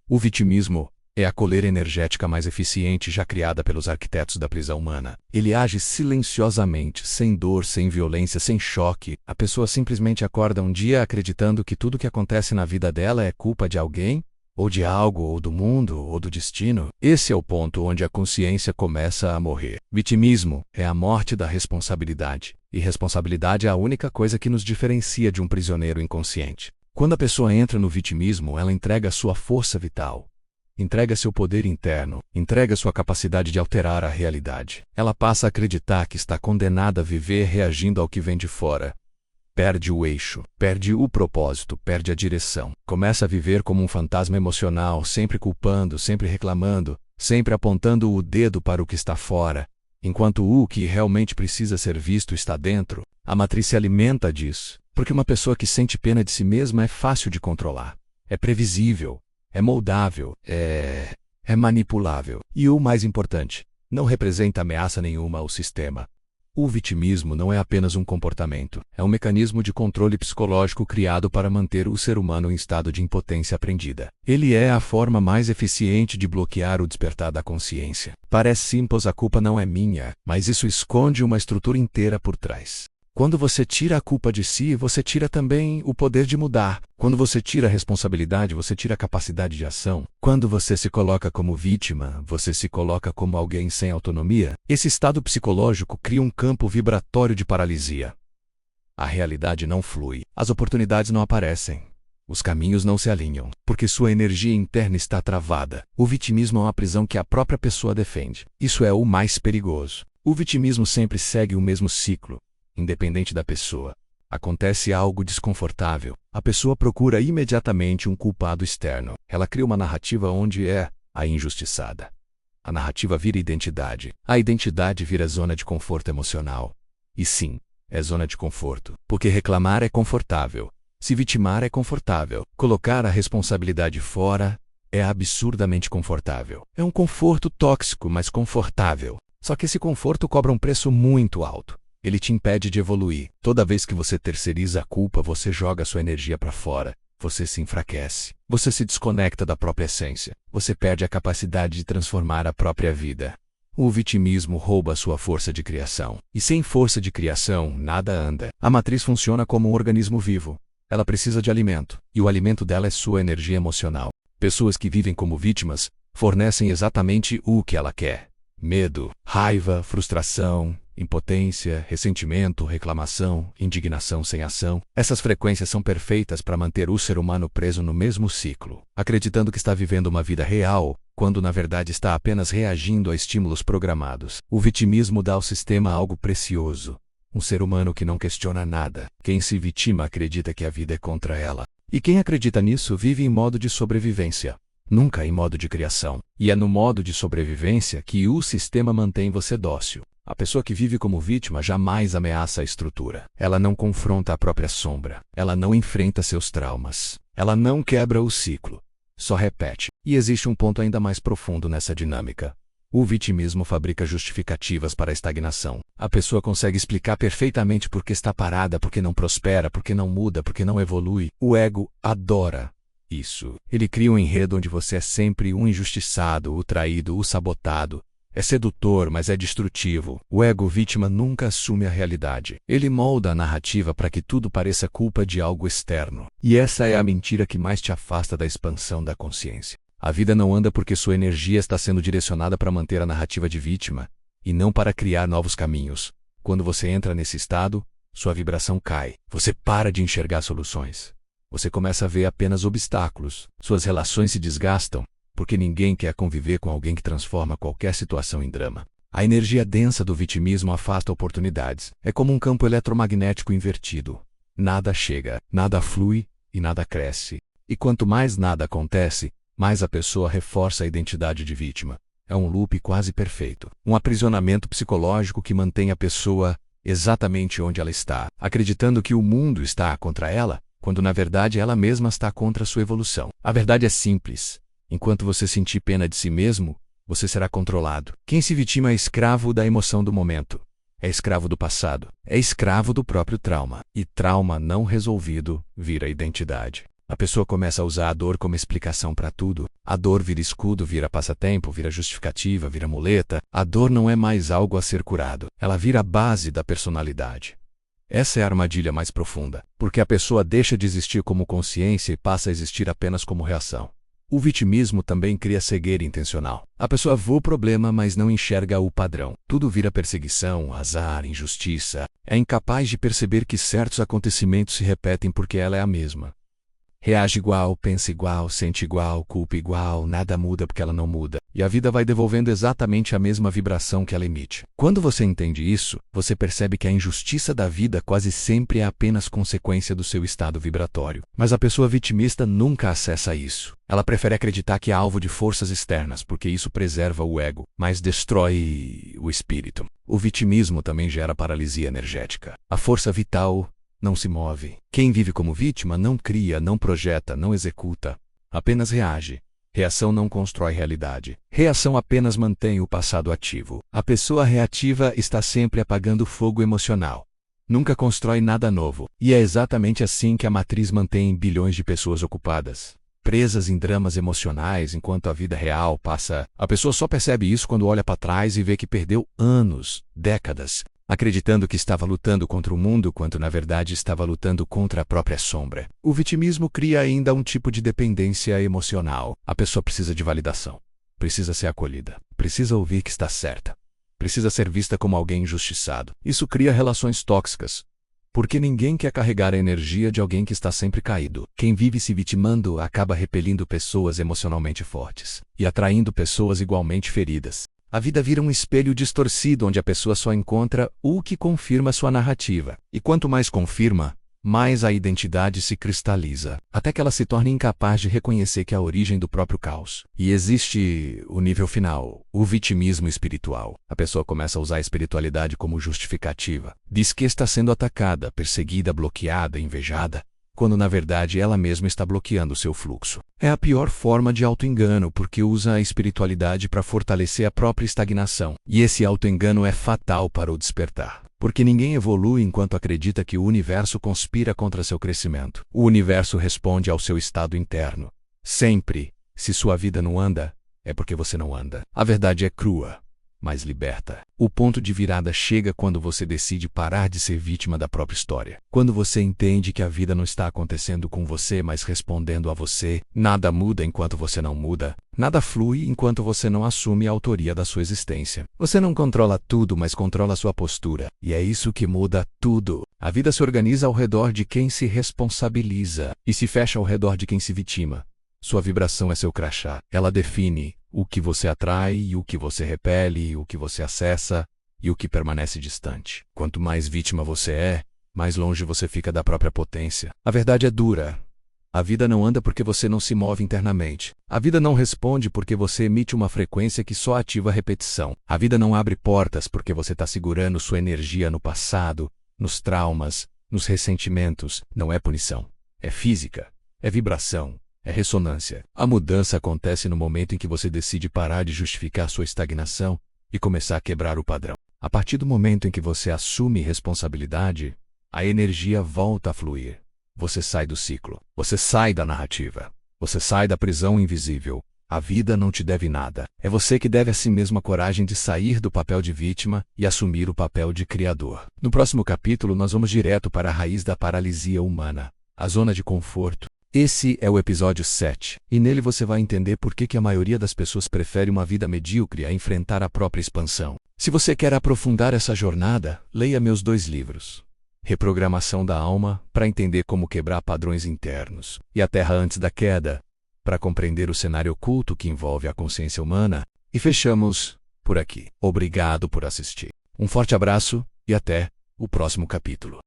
O vitimismo é a coleira energética mais eficiente já criada pelos arquitetos da prisão humana. Ele age silenciosamente, sem dor, sem violência, sem choque. A pessoa simplesmente acorda um dia acreditando que tudo que acontece na vida dela é culpa de alguém, ou de algo, ou do mundo, ou do destino. Esse é o ponto onde a consciência começa a morrer. Vitimismo é a morte da responsabilidade. E responsabilidade é a única coisa que nos diferencia de um prisioneiro inconsciente. Quando a pessoa entra no vitimismo, ela entrega sua força vital, entrega seu poder interno, entrega sua capacidade de alterar a realidade. Ela passa a acreditar que está condenada a viver reagindo ao que vem de fora. Perde o eixo, perde o propósito, perde a direção. Começa a viver como um fantasma emocional, sempre culpando, sempre reclamando, sempre apontando o dedo para o que está fora, enquanto o que realmente precisa ser visto está dentro. A matriz se alimenta disso, porque uma pessoa que sente pena de si mesma é fácil de controlar, é previsível, é moldável, é manipulável. E o mais importante, não representa ameaça nenhuma ao sistema. O vitimismo não é apenas um comportamento, é um mecanismo de controle psicológico criado para manter o ser humano em estado de impotência aprendida. Ele é a forma mais eficiente de bloquear o despertar da consciência. Parece simples, a culpa não é minha, mas isso esconde uma estrutura inteira por trás. Quando você tira a culpa de si, você tira também o poder de mudar. Quando você tira a responsabilidade, você tira a capacidade de ação. Quando você se coloca como vítima, você se coloca como alguém sem autonomia. Esse estado psicológico cria um campo vibratório de paralisia. A realidade não flui, as oportunidades não aparecem, os caminhos não se alinham, porque sua energia interna está travada. O vitimismo é uma prisão que a própria pessoa defende. Isso é o mais perigoso. O vitimismo sempre segue o mesmo ciclo. Independente da pessoa, acontece algo desconfortável, a pessoa procura imediatamente um culpado externo. Ela cria uma narrativa onde é a injustiçada. A narrativa vira identidade. A identidade vira zona de conforto emocional. E sim, é zona de conforto, porque reclamar é confortável, se vitimar é confortável, colocar a responsabilidade fora é absurdamente confortável. É um conforto tóxico, mas confortável. Só que esse conforto cobra um preço muito alto. Ele te impede de evoluir. Toda vez que você terceiriza a culpa, você joga sua energia para fora. Você se enfraquece. Você se desconecta da própria essência. Você perde a capacidade de transformar a própria vida. O vitimismo rouba sua força de criação. E sem força de criação, nada anda. A matriz funciona como um organismo vivo. Ela precisa de alimento. E o alimento dela é sua energia emocional. Pessoas que vivem como vítimas fornecem exatamente o que ela quer: medo, raiva, frustração, impotência, ressentimento, reclamação, indignação sem ação. Essas frequências são perfeitas para manter o ser humano preso no mesmo ciclo, acreditando que está vivendo uma vida real, quando na verdade está apenas reagindo a estímulos programados. O vitimismo dá ao sistema algo precioso: um ser humano que não questiona nada. Quem se vitima acredita que a vida é contra ela. E quem acredita nisso vive em modo de sobrevivência, nunca em modo de criação. E é no modo de sobrevivência que o sistema mantém você dócil. A pessoa que vive como vítima jamais ameaça a estrutura. Ela não confronta a própria sombra. Ela não enfrenta seus traumas. Ela não quebra o ciclo. Só repete. E existe um ponto ainda mais profundo nessa dinâmica. O vitimismo fabrica justificativas para a estagnação. A pessoa consegue explicar perfeitamente por que está parada, por que não prospera, por que não muda, por que não evolui. O ego adora isso. Ele cria um enredo onde você é sempre um injustiçado, o traído, o sabotado. É sedutor, mas é destrutivo. O ego vítima nunca assume a realidade. Ele molda a narrativa para que tudo pareça culpa de algo externo. E essa é a mentira que mais te afasta da expansão da consciência. A vida não anda porque sua energia está sendo direcionada para manter a narrativa de vítima, e não para criar novos caminhos. Quando você entra nesse estado, sua vibração cai. Você para de enxergar soluções. Você começa a ver apenas obstáculos. Suas relações se desgastam, porque ninguém quer conviver com alguém que transforma qualquer situação em drama. A energia densa do vitimismo afasta oportunidades. É como um campo eletromagnético invertido. Nada chega, nada flui e nada cresce. E quanto mais nada acontece, mais a pessoa reforça a identidade de vítima. É um loop quase perfeito. Um aprisionamento psicológico que mantém a pessoa exatamente onde ela está, acreditando que o mundo está contra ela, quando na verdade ela mesma está contra sua evolução. A verdade é simples. Enquanto você sentir pena de si mesmo, você será controlado. Quem se vitima é escravo da emoção do momento. É escravo do passado. É escravo do próprio trauma. E trauma não resolvido vira identidade. A pessoa começa a usar a dor como explicação para tudo. A dor vira escudo, vira passatempo, vira justificativa, vira muleta. A dor não é mais algo a ser curado. Ela vira a base da personalidade. Essa é a armadilha mais profunda, porque a pessoa deixa de existir como consciência e passa a existir apenas como reação. O vitimismo também cria cegueira intencional. A pessoa vê o problema, mas não enxerga o padrão. Tudo vira perseguição, azar, injustiça. É incapaz de perceber que certos acontecimentos se repetem porque ela é a mesma. Reage igual, pensa igual, sente igual, culpa igual, nada muda porque ela não muda. E a vida vai devolvendo exatamente a mesma vibração que ela emite. Quando você entende isso, você percebe que a injustiça da vida quase sempre é apenas consequência do seu estado vibratório. Mas a pessoa vitimista nunca acessa isso. Ela prefere acreditar que é alvo de forças externas, porque isso preserva o ego, mas destrói o espírito. O vitimismo também gera paralisia energética. A força vital não se move. Quem vive como vítima não cria, não projeta, não executa. Apenas reage. Reação não constrói realidade. Reação apenas mantém o passado ativo. A pessoa reativa está sempre apagando fogo emocional. Nunca constrói nada novo. E é exatamente assim que a matriz mantém bilhões de pessoas ocupadas, presas em dramas emocionais enquanto a vida real passa. A pessoa só percebe isso quando olha para trás e vê que perdeu anos, décadas, acreditando que estava lutando contra o mundo, quando na verdade estava lutando contra a própria sombra. O vitimismo cria ainda um tipo de dependência emocional. A pessoa precisa de validação, precisa ser acolhida, precisa ouvir que está certa, precisa ser vista como alguém injustiçado. Isso cria relações tóxicas, porque ninguém quer carregar a energia de alguém que está sempre caído. Quem vive se vitimando acaba repelindo pessoas emocionalmente fortes e atraindo pessoas igualmente feridas. A vida vira um espelho distorcido onde a pessoa só encontra o que confirma sua narrativa. E quanto mais confirma, mais a identidade se cristaliza, até que ela se torne incapaz de reconhecer que é a origem do próprio caos. E existe o nível final, o vitimismo espiritual. A pessoa começa a usar a espiritualidade como justificativa. Diz que está sendo atacada, perseguida, bloqueada, invejada, quando na verdade ela mesma está bloqueando o seu fluxo. É a pior forma de auto-engano, porque usa a espiritualidade para fortalecer a própria estagnação. E esse auto-engano é fatal para o despertar, porque ninguém evolui enquanto acredita que o universo conspira contra seu crescimento. O universo responde ao seu estado interno. Sempre, se sua vida não anda, é porque você não anda. A verdade é crua, mas liberta. O ponto de virada chega quando você decide parar de ser vítima da própria história. Quando você entende que a vida não está acontecendo com você, mas respondendo a você. Nada muda enquanto você não muda. Nada flui enquanto você não assume a autoria da sua existência. Você não controla tudo, mas controla a sua postura. E é isso que muda tudo. A vida se organiza ao redor de quem se responsabiliza e se fecha ao redor de quem se vitima. Sua vibração é seu crachá. Ela define o que você atrai, e o que você repele, o que você acessa e o que permanece distante. Quanto mais vítima você é, mais longe você fica da própria potência. A verdade é dura. A vida não anda porque você não se move internamente. A vida não responde porque você emite uma frequência que só ativa a repetição. A vida não abre portas porque você está segurando sua energia no passado, nos traumas, nos ressentimentos. Não é punição. É física. É vibração. É ressonância. A mudança acontece no momento em que você decide parar de justificar sua estagnação e começar a quebrar o padrão. A partir do momento em que você assume responsabilidade, a energia volta a fluir. Você sai do ciclo. Você sai da narrativa. Você sai da prisão invisível. A vida não te deve nada. É você que deve a si mesmo a coragem de sair do papel de vítima e assumir o papel de criador. No próximo capítulo, nós vamos direto para a raiz da paralisia humana, a zona de conforto. Esse é o episódio 7, e nele você vai entender por que a maioria das pessoas prefere uma vida medíocre a enfrentar a própria expansão. Se você quer aprofundar essa jornada, leia meus 2 livros. Reprogramação da Alma, para entender como quebrar padrões internos, e A Terra Antes da Queda, para compreender o cenário oculto que envolve a consciência humana. E fechamos por aqui. Obrigado por assistir. Um forte abraço e até o próximo capítulo.